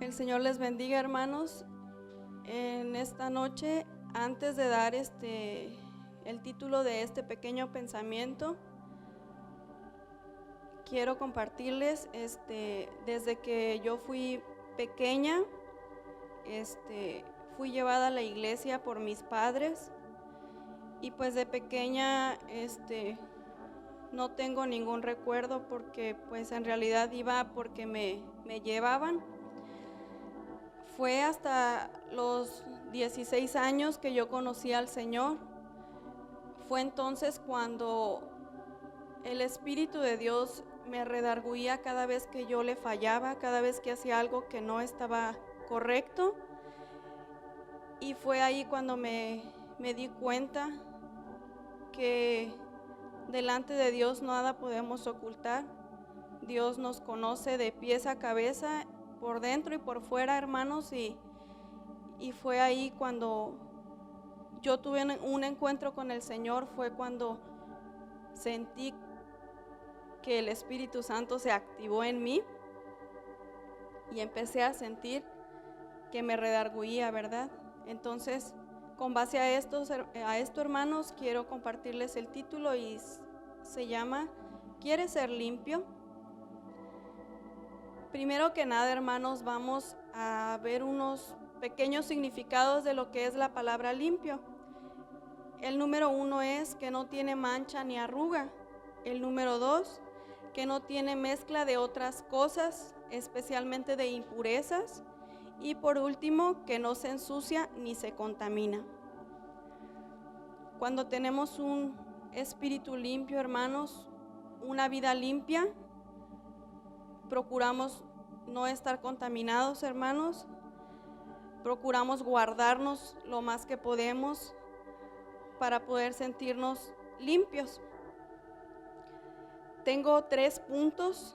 El Señor les bendiga, hermanos. En esta noche, antes de dar el título de este pequeño pensamiento, quiero compartirles desde que yo fui pequeña, fui llevada a la iglesia por mis padres y pues de pequeña no tengo ningún recuerdo porque pues en realidad iba porque me llevaban. Fue hasta los 16 años que yo conocí al Señor. Fue entonces cuando el Espíritu de Dios me redarguía cada vez que yo le fallaba, cada vez que hacía algo que no estaba correcto. Y fue ahí cuando me di cuenta que delante de Dios nada podemos ocultar. Dios nos conoce de pies a cabeza, por dentro y por fuera, hermanos, y fue ahí cuando yo tuve un encuentro con el Señor, fue cuando sentí que el Espíritu Santo se activó en mí y empecé a sentir que me redarguía, ¿verdad? Entonces, con base a esto, hermanos, quiero compartirles el título y se llama ¿Quieres ser limpio? Primero que nada, hermanos, vamos a ver unos pequeños significados de lo que es la palabra limpio. El número 1 es que no tiene mancha ni arruga. El número 2, que no tiene mezcla de otras cosas, especialmente de impurezas. Y por último, que no se ensucia ni se contamina. Cuando tenemos un espíritu limpio, hermanos, una vida limpia, procuramos no estar contaminados, hermanos. Procuramos guardarnos lo más que podemos para poder sentirnos limpios. Tengo 3 puntos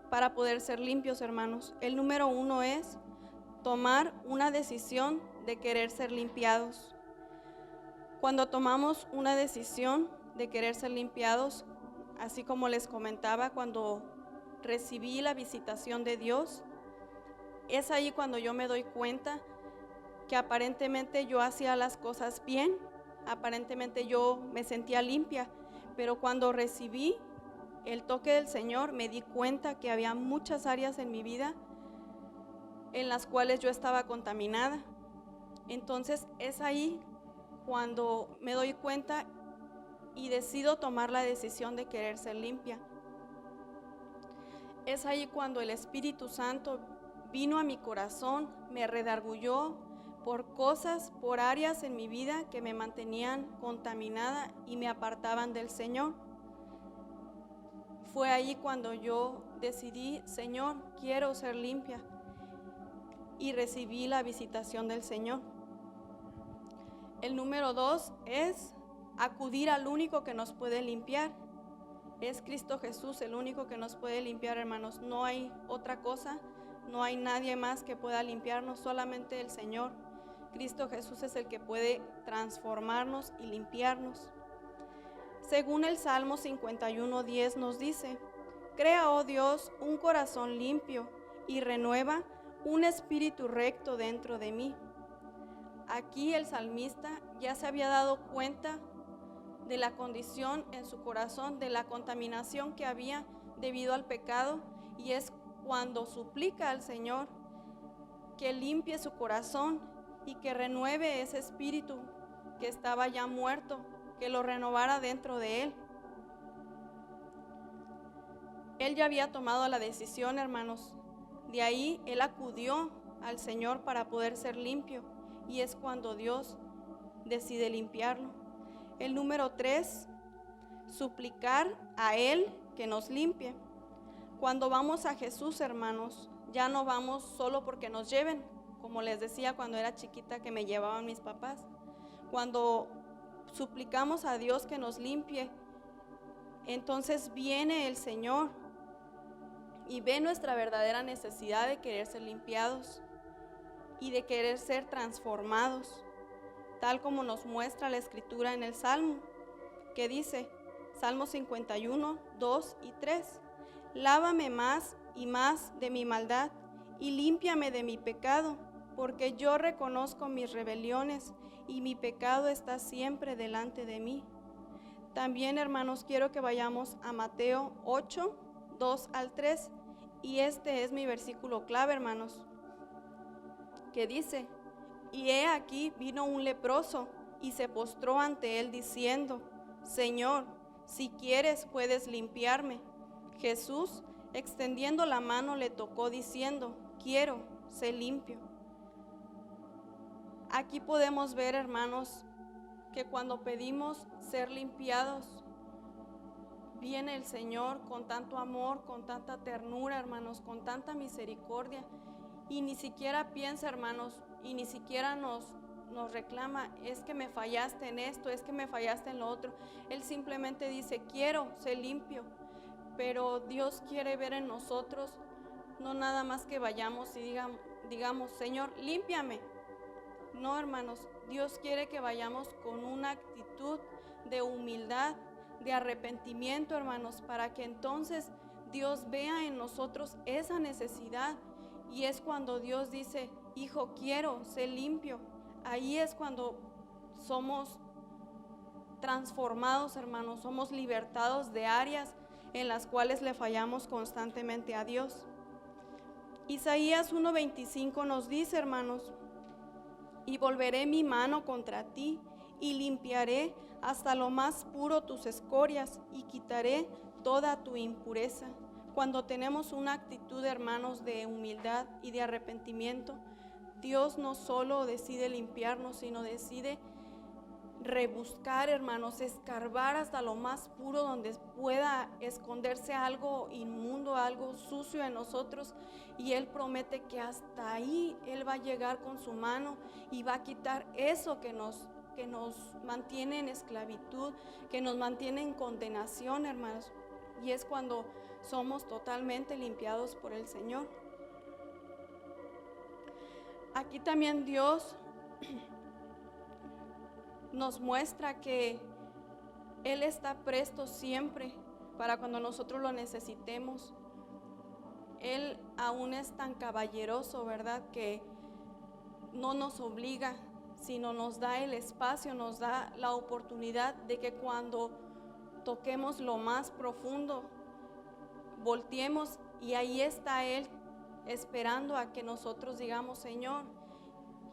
para poder ser limpios, hermanos. El número 1 es tomar una decisión de querer ser limpiados. Cuando tomamos una decisión de querer ser limpiados, así como les comentaba, cuando recibí la visitación de Dios, es ahí cuando yo me doy cuenta que aparentemente yo hacía las cosas bien, aparentemente yo me sentía limpia, pero cuando recibí el toque del Señor me di cuenta que había muchas áreas en mi vida en las cuales yo estaba contaminada. Entonces es ahí cuando me doy cuenta y decido tomar la decisión de querer ser limpia. Es ahí cuando el Espíritu Santo vino a mi corazón, me redarguyó por cosas, por áreas en mi vida que me mantenían contaminada y me apartaban del Señor. Fue ahí cuando yo decidí, Señor, quiero ser limpia, y recibí la visitación del Señor. El número 2 es acudir al único que nos puede limpiar. Es Cristo Jesús el único que nos puede limpiar, hermanos. No hay otra cosa, no hay nadie más que pueda limpiarnos, solamente el Señor. Cristo Jesús es el que puede transformarnos y limpiarnos. Según el Salmo 51:10 nos dice: Crea, oh Dios, un corazón limpio y renueva un espíritu recto dentro de mí. Aquí el salmista ya se había dado cuenta de la condición en su corazón, de la contaminación que había debido al pecado, y es cuando suplica al Señor que limpie su corazón y que renueve ese espíritu que estaba ya muerto, que lo renovara dentro de él. Él ya había tomado la decisión, hermanos. De ahí él acudió al Señor para poder ser limpio, y es cuando Dios decide limpiarlo. El número 3, suplicar a Él que nos limpie. Cuando vamos a Jesús, hermanos, ya no vamos solo porque nos lleven, como les decía cuando era chiquita que me llevaban mis papás. Cuando suplicamos a Dios que nos limpie, entonces viene el Señor y ve nuestra verdadera necesidad de querer ser limpiados y de querer ser transformados, tal como nos muestra la Escritura en el Salmo, que dice, Salmo 51, 2 y 3, Lávame más y más de mi maldad y límpiame de mi pecado, porque yo reconozco mis rebeliones y mi pecado está siempre delante de mí. También, hermanos, quiero que vayamos a Mateo 8, 2 al 3, y este es mi versículo clave, hermanos, que dice: y he aquí vino un leproso y se postró ante él diciendo: Señor, si quieres puedes limpiarme. Jesús, extendiendo la mano, le tocó diciendo: quiero, sé limpio. Aquí podemos ver, hermanos, que cuando pedimos ser limpiados, viene el Señor con tanto amor, con tanta ternura, hermanos, con tanta misericordia, y ni siquiera piensa, hermanos, y ni siquiera nos reclama: es que me fallaste en esto, es que me fallaste en lo otro. Él simplemente dice: quiero, sé limpio. Pero Dios quiere ver en nosotros no nada más que vayamos y digamos: Señor, límpiame. No, hermanos, Dios quiere que vayamos con una actitud de humildad, de arrepentimiento, hermanos, para que entonces Dios vea en nosotros esa necesidad. Y es cuando Dios dice: hijo, quiero, sé limpio. Ahí es cuando somos transformados, hermanos, somos libertados de áreas en las cuales le fallamos constantemente a Dios. Isaías 1:25 nos dice, hermanos: y volveré mi mano contra ti y limpiaré hasta lo más puro tus escorias y quitaré toda tu impureza. Cuando tenemos una actitud, hermanos, de humildad y de arrepentimiento, Dios no solo decide limpiarnos, sino decide rebuscar, hermanos, escarbar hasta lo más puro donde pueda esconderse algo inmundo, algo sucio en nosotros, y Él promete que hasta ahí Él va a llegar con su mano y va a quitar eso que nos mantiene en esclavitud, que nos mantiene en condenación, hermanos, y es cuando somos totalmente limpiados por el Señor. Aquí también Dios nos muestra que Él está presto siempre para cuando nosotros lo necesitemos. Él aún es tan caballeroso, ¿verdad?, que no nos obliga, sino nos da el espacio, nos da la oportunidad de que cuando toquemos lo más profundo, volteemos y ahí está Él esperando a que nosotros digamos: Señor.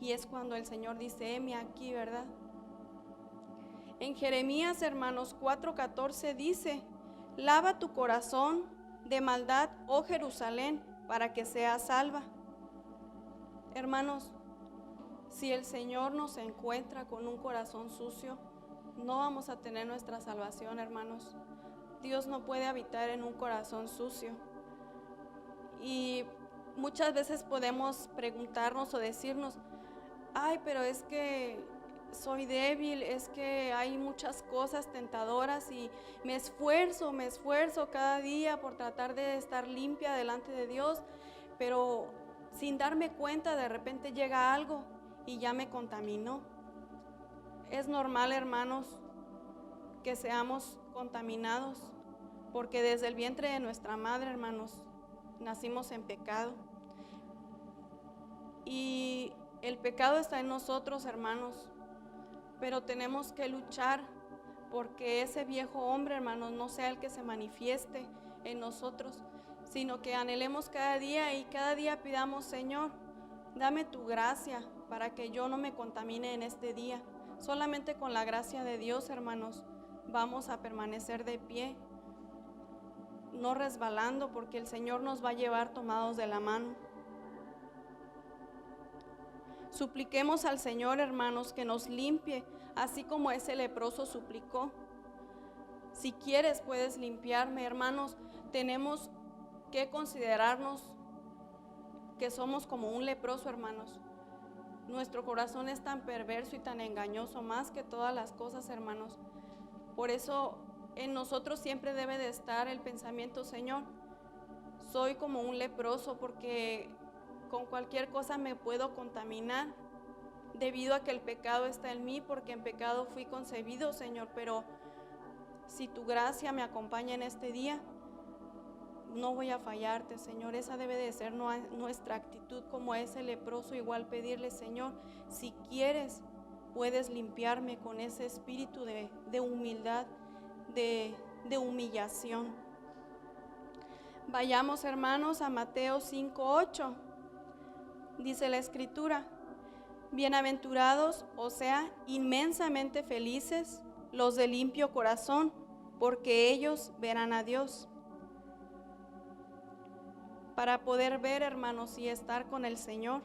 Y es cuando el Señor dice: heme aquí, ¿verdad? En Jeremías, hermanos, 4:14 dice: lava tu corazón de maldad, oh Jerusalén, para que seas salva. Hermanos, si el Señor nos encuentra con un corazón sucio, no vamos a tener nuestra salvación, hermanos. Dios no puede habitar en un corazón sucio. Y muchas veces podemos preguntarnos o decirnos: ay, pero es que soy débil, es que hay muchas cosas tentadoras y me esfuerzo cada día por tratar de estar limpia delante de Dios, pero sin darme cuenta de repente llega algo y ya me contaminó. Es normal, hermanos, que seamos contaminados, porque desde el vientre de nuestra madre, hermanos, nacimos en pecado. Y el pecado está en nosotros, hermanos, pero tenemos que luchar porque ese viejo hombre, hermanos, no sea el que se manifieste en nosotros, sino que anhelemos cada día y cada día pidamos: Señor, dame tu gracia para que yo no me contamine en este día. Solamente con la gracia de Dios, hermanos, vamos a permanecer de pie, no resbalando, porque el Señor nos va a llevar tomados de la mano. Supliquemos al Señor, hermanos, que nos limpie, así como ese leproso suplicó. Si quieres, puedes limpiarme. Hermanos, tenemos que considerarnos que somos como un leproso, hermanos. Nuestro corazón es tan perverso y tan engañoso, más que todas las cosas, hermanos. Por eso en nosotros siempre debe de estar el pensamiento: Señor, soy como un leproso, porque con cualquier cosa me puedo contaminar, debido a que el pecado está en mí, porque en pecado fui concebido, Señor. Pero si tu gracia me acompaña en este día, no voy a fallarte, Señor. Esa debe de ser nuestra actitud como ese leproso, igual pedirle, Señor, si quieres, puedes limpiarme con ese espíritu de humildad, de humillación. Vayamos, hermanos, a Mateo 5:8. Dice la Escritura: bienaventurados, o sea, inmensamente felices, los de limpio corazón, porque ellos verán a Dios. Para poder ver, hermanos, y estar con el Señor,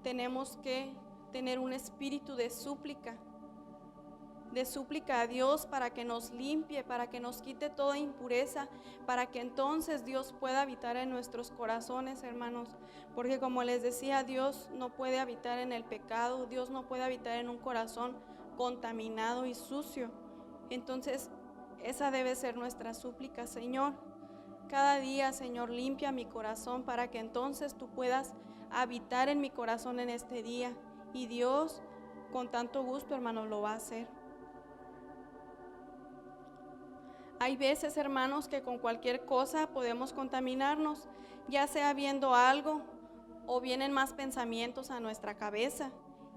tenemos que tener un espíritu de súplica a Dios para que nos limpie, para que nos quite toda impureza, para que entonces Dios pueda habitar en nuestros corazones, hermanos. Porque como les decía, Dios no puede habitar en el pecado, Dios no puede habitar en un corazón contaminado y sucio. Entonces, esa debe ser nuestra súplica, Señor. Cada día, Señor, limpia mi corazón para que entonces tú puedas habitar en mi corazón en este día. Y Dios, con tanto gusto, hermanos, lo va a hacer. Hay veces, hermanos, que con cualquier cosa podemos contaminarnos, ya sea viendo algo o vienen más pensamientos a nuestra cabeza,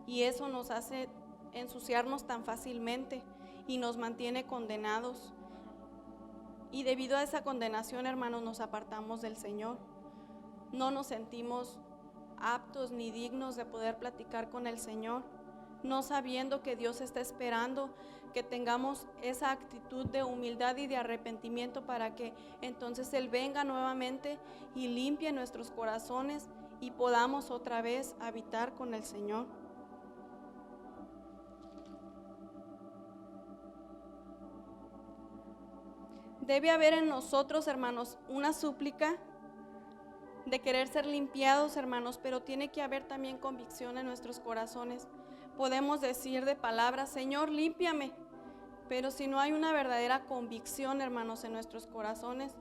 y eso nos hace ensuciarnos tan fácilmente y nos mantiene condenados. Y debido a esa condenación, hermanos, nos apartamos del Señor. No nos sentimos aptos ni dignos de poder platicar con el Señor, no sabiendo que Dios está esperando que tengamos esa actitud de humildad y de arrepentimiento para que entonces Él venga nuevamente y limpie nuestros corazones y podamos otra vez habitar con el Señor. Debe haber en nosotros, hermanos, una súplica de querer ser limpiados, hermanos, pero tiene que haber también convicción en nuestros corazones. Podemos decir de palabras, Señor, límpiame, pero si no hay una verdadera convicción, hermanos, en nuestros corazones,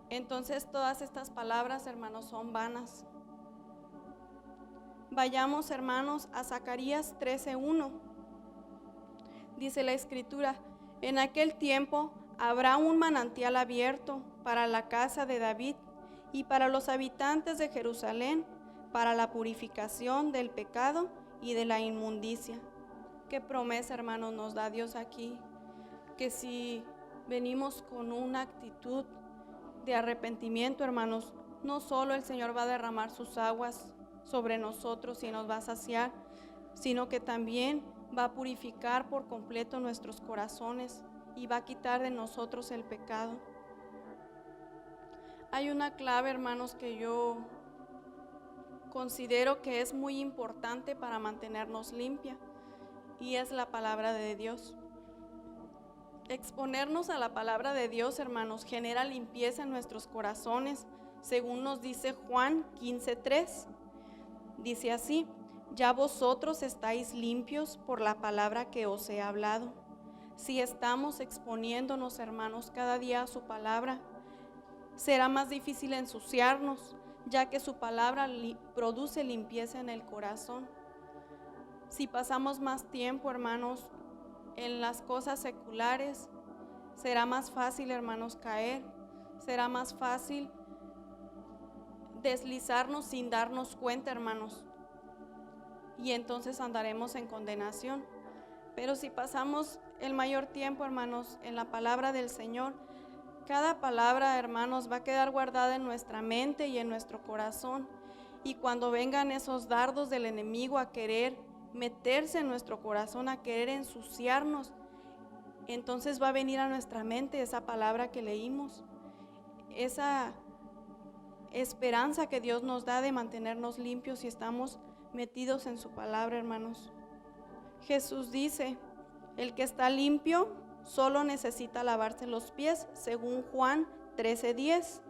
entonces todas estas palabras, hermanos, son vanas. Vayamos, hermanos, a Zacarías 13:1. Dice la Escritura: en aquel tiempo habrá un manantial abierto para la casa de David y para los habitantes de Jerusalén, para la purificación del pecado y de la inmundicia. Qué promesa, hermanos, nos da Dios aquí, que si venimos con una actitud de arrepentimiento, hermanos, no solo el Señor va a derramar sus aguas sobre nosotros y nos va a saciar, sino que también va a purificar por completo nuestros corazones y va a quitar de nosotros el pecado. Hay una clave, hermanos, que yo considero que es muy importante para mantenernos limpia, y es la palabra de Dios. Exponernos a la palabra de Dios, hermanos, genera limpieza en nuestros corazones, según nos dice Juan 15:3. Dice así: ya vosotros estáis limpios por la palabra que os he hablado. Si estamos exponiéndonos, hermanos, cada día a su palabra, será más difícil ensuciarnos, ya que su palabra produce limpieza en el corazón. Si pasamos más tiempo, hermanos, en las cosas seculares, será más fácil, hermanos, caer, será más fácil deslizarnos sin darnos cuenta, hermanos, y entonces andaremos en condenación. Pero si pasamos el mayor tiempo, hermanos, en la palabra del Señor, cada palabra, hermanos, va a quedar guardada en nuestra mente y en nuestro corazón, y cuando vengan esos dardos del enemigo a querer meterse en nuestro corazón, a querer ensuciarnos, entonces va a venir a nuestra mente esa palabra que leímos, esa esperanza que Dios nos da de mantenernos limpios si estamos metidos en su palabra, hermanos. Jesús dice: el que está limpio solo necesita lavarse los pies, según Juan 13:10,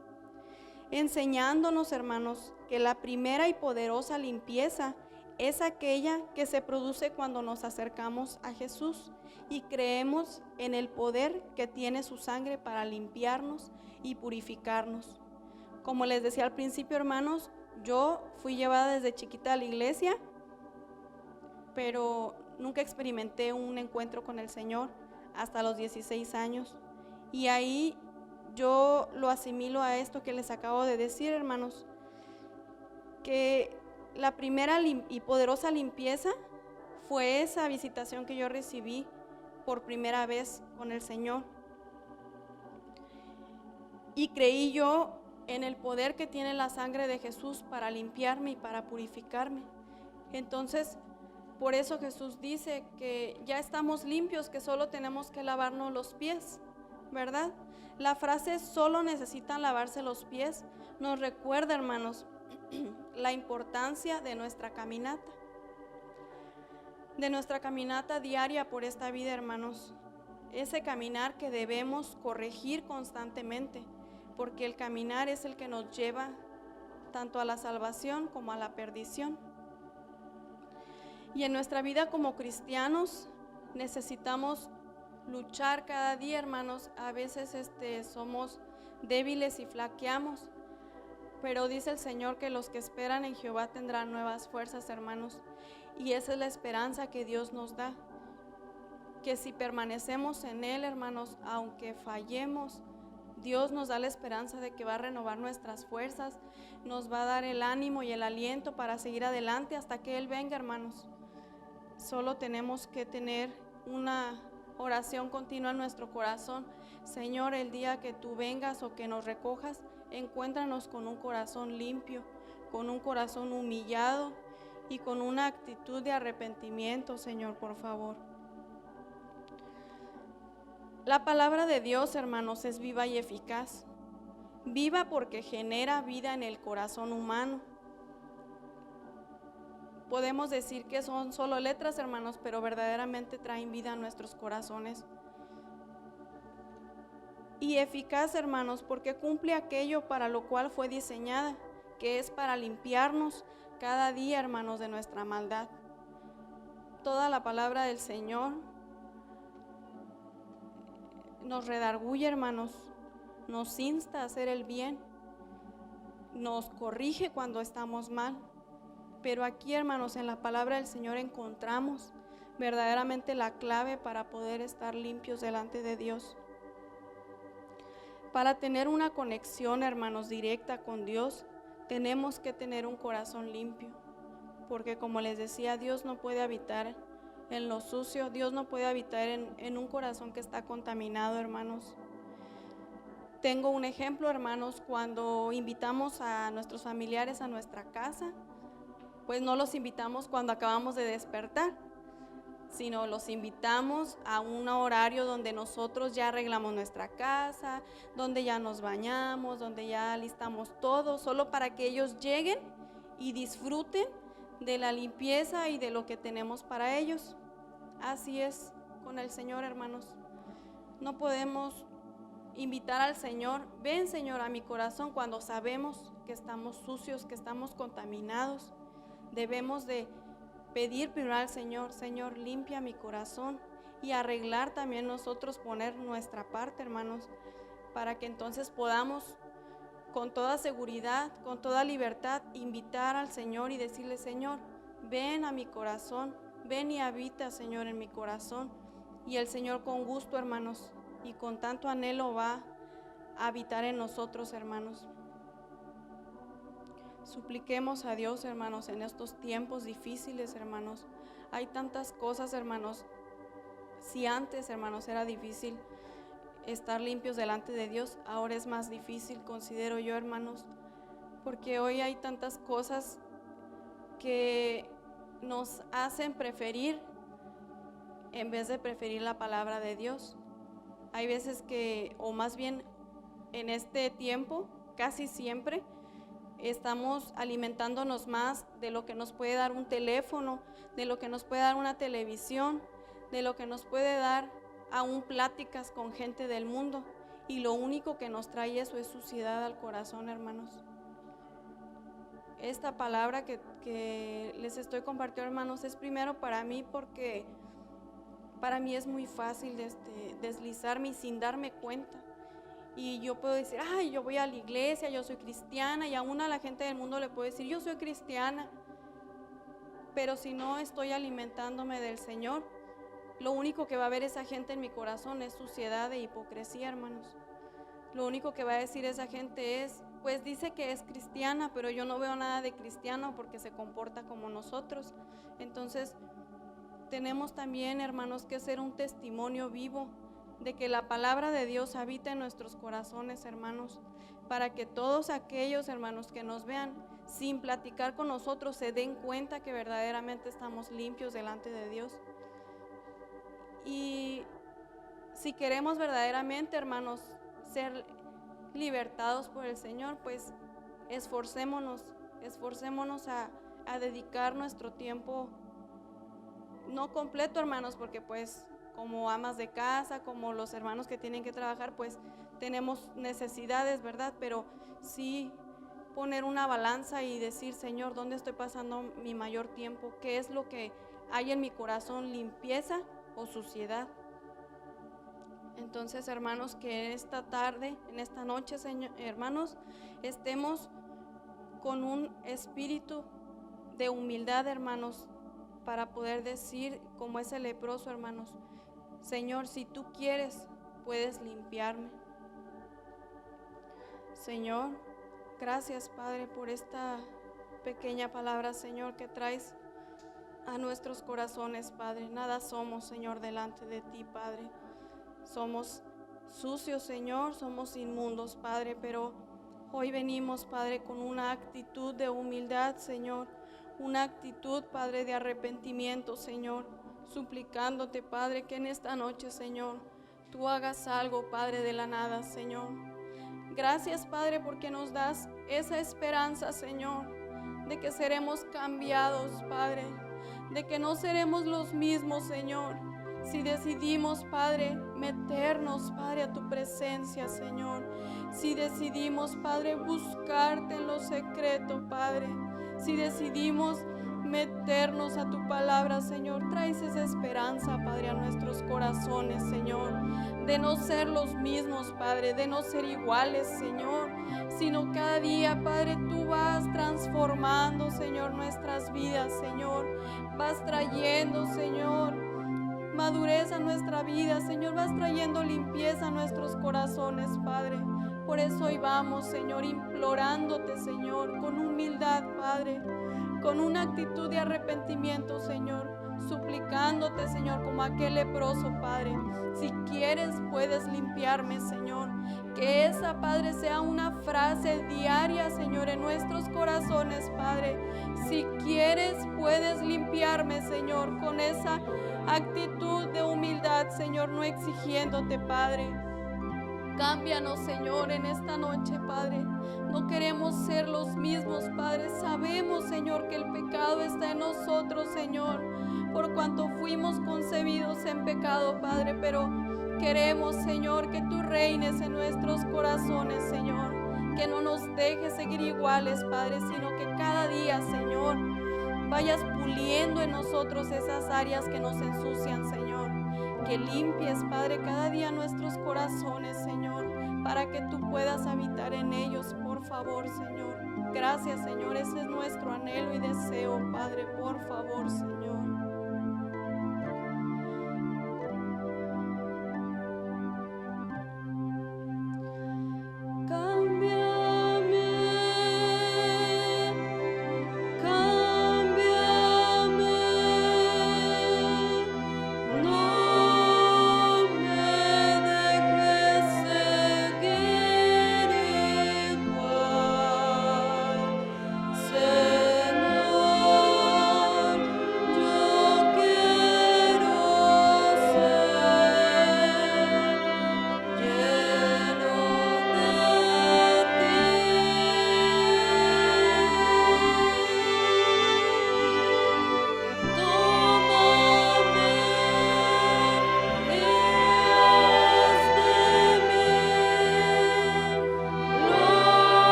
enseñándonos, hermanos, que la primera y poderosa limpieza es aquella que se produce cuando nos acercamos a Jesús y creemos en el poder que tiene su sangre para limpiarnos y purificarnos. Como les decía al principio, hermanos, yo fui llevada desde chiquita a la iglesia, pero nunca experimenté un encuentro con el Señor hasta los 16 años. Y ahí yo lo asimilo a esto que les acabo de decir, hermanos, que la primera y poderosa limpieza fue esa visitación que yo recibí por primera vez con el Señor. Y creí yo en el poder que tiene la sangre de Jesús para limpiarme y para purificarme. Entonces, por eso Jesús dice que ya estamos limpios, que solo tenemos que lavarnos los pies, ¿verdad? La frase "solo necesitan lavarse los pies" nos recuerda, hermanos, la importancia de nuestra caminata diaria por esta vida, hermanos. Ese caminar que debemos corregir constantemente, porque el caminar es el que nos lleva tanto a la salvación como a la perdición. Y en nuestra vida como cristianos necesitamos luchar cada día, hermanos. A veces somos débiles y flaqueamos, pero dice el Señor que los que esperan en Jehová tendrán nuevas fuerzas, hermanos. Y esa es la esperanza que Dios nos da, que si permanecemos en Él, hermanos, aunque fallemos, Dios nos da la esperanza de que va a renovar nuestras fuerzas, nos va a dar el ánimo y el aliento para seguir adelante hasta que Él venga, hermanos. Solo tenemos que tener una oración continua en nuestro corazón. Señor, el día que tú vengas o que nos recojas, encuéntranos con un corazón limpio, con un corazón humillado y con una actitud de arrepentimiento, Señor, por favor. La palabra de Dios, hermanos, es viva y eficaz. Viva porque genera vida en el corazón humano. Podemos decir que son solo letras, hermanos, pero verdaderamente traen vida a nuestros corazones. Y eficaz, hermanos, porque cumple aquello para lo cual fue diseñada, que es para limpiarnos cada día, hermanos, de nuestra maldad. Toda la palabra del Señor nos redarguye, hermanos, nos insta a hacer el bien, nos corrige cuando estamos mal. Pero aquí, hermanos, en la palabra del Señor encontramos verdaderamente la clave para poder estar limpios delante de Dios. Para tener una conexión, hermanos, directa con Dios, tenemos que tener un corazón limpio. Porque como les decía, Dios no puede habitar en lo sucio, Dios no puede habitar en un corazón que está contaminado, hermanos. Tengo un ejemplo, hermanos, cuando invitamos a nuestros familiares a nuestra casa, pues no los invitamos cuando acabamos de despertar, sino los invitamos a un horario donde nosotros ya arreglamos nuestra casa, donde ya nos bañamos, donde ya listamos todo, solo para que ellos lleguen y disfruten de la limpieza y de lo que tenemos para ellos. Así es con el Señor, hermanos. No podemos invitar al Señor, ven Señor a mi corazón, cuando sabemos que estamos sucios, que estamos contaminados. Debemos de pedir primero al Señor, Señor, limpia mi corazón, y arreglar también nosotros, poner nuestra parte, hermanos, para que entonces podamos con toda seguridad, con toda libertad, invitar al Señor y decirle, Señor, ven a mi corazón, ven y habita, Señor, en mi corazón. Y el Señor con gusto, hermanos, y con tanto anhelo va a habitar en nosotros, hermanos. Supliquemos a Dios, hermanos, en estos tiempos difíciles, hermanos. Hay tantas cosas, hermanos. Si antes, hermanos, era difícil estar limpios delante de Dios, ahora es más difícil, considero yo, hermanos, porque hoy hay tantas cosas que nos hacen preferir, en vez de preferir la palabra de Dios. Hay veces que, o más bien en este tiempo, casi siempre, estamos alimentándonos más de lo que nos puede dar un teléfono, de lo que nos puede dar una televisión, de lo que nos puede dar aún pláticas con gente del mundo. Y lo único que nos trae eso es suciedad al corazón, hermanos. Esta palabra que les estoy compartiendo, hermanos, es primero para mí, porque para mí es muy fácil deslizarme sin darme cuenta. Y yo puedo decir, ay, yo voy a la iglesia, yo soy cristiana, y aún a la gente del mundo le puedo decir, yo soy cristiana. Pero si no estoy alimentándome del Señor, lo único que va a haber esa gente en mi corazón es suciedad e hipocresía, hermanos. lo único que va a decir esa gente es, pues dice que es cristiana, pero yo no veo nada de cristiano porque se comporta como nosotros. Entonces, tenemos también, hermanos, que ser un testimonio vivo de que la palabra de Dios habita en nuestros corazones, hermanos, para que todos aquellos, hermanos, que nos vean sin platicar con nosotros se den cuenta que verdaderamente estamos limpios delante de Dios. Y si queremos verdaderamente, hermanos, ser libertados por el Señor, pues esforcémonos a dedicar nuestro tiempo, no completo, hermanos, porque pues como amas de casa, como los hermanos que tienen que trabajar, pues tenemos necesidades, ¿verdad? Pero sí poner una balanza y decir, Señor, ¿dónde estoy pasando mi mayor tiempo? ¿Qué es lo que hay en mi corazón, limpieza o suciedad? Entonces, hermanos, que esta tarde, en esta noche, hermanos, estemos con un espíritu de humildad, hermanos, para poder decir, como ese leproso, hermanos, Señor, si tú quieres, puedes limpiarme. Señor, gracias, Padre, por esta pequeña palabra, Señor, que traes a nuestros corazones, Padre. Nada somos, Señor, delante de ti, Padre. Somos sucios, Señor, somos inmundos, Padre, pero hoy venimos, Padre, con una actitud de humildad, Señor, una actitud, Padre, de arrepentimiento, Señor, suplicándote, Padre, que en esta noche, Señor, tú hagas algo, Padre, de la nada, Señor. Gracias, Padre, porque nos das esa esperanza, Señor, de que seremos cambiados, Padre, de que no seremos los mismos, Señor, si decidimos, Padre, meternos, Padre, a tu presencia, Señor. Si decidimos, Padre, buscarte en lo secreto, Padre. Si decidimos meternos a tu palabra, Señor, traes esa esperanza, Padre, a nuestros corazones, Señor, de no ser los mismos, Padre, de no ser iguales, Señor, sino cada día, Padre, tú vas transformando, Señor, nuestras vidas, Señor, vas trayendo, Señor, madurez a nuestra vida, Señor, vas trayendo limpieza a nuestros corazones, Padre. Por eso hoy vamos, Señor, implorándote, Señor, con humildad, Padre, con una actitud de arrepentimiento, Señor, suplicándote, Señor, como aquel leproso, Padre. Si quieres, puedes limpiarme, Señor. Que esa, Padre, sea una frase diaria, Señor, en nuestros corazones, Padre. Si quieres, puedes limpiarme, Señor, con esa actitud de humildad, Señor, no exigiéndote, Padre. Cámbianos, Señor, en esta noche, Padre. No queremos ser los mismos, Padre. Sabemos, Señor, que el pecado está en nosotros, Señor, por cuanto fuimos concebidos en pecado, Padre, pero queremos, Señor, que tú reines en nuestros corazones, Señor, que no nos dejes seguir iguales, Padre, sino que cada día, Señor, vayas puliendo en nosotros esas áreas que nos ensucian, Señor, que limpies, Padre, cada día nuestros corazones, Señor, para que tú puedas habitar en ellos, por favor, Señor. Gracias, Señor, ese es nuestro anhelo y deseo, Padre, por favor, Señor. Señor, yo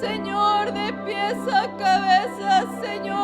Señor, de pies a cabeza, Señor.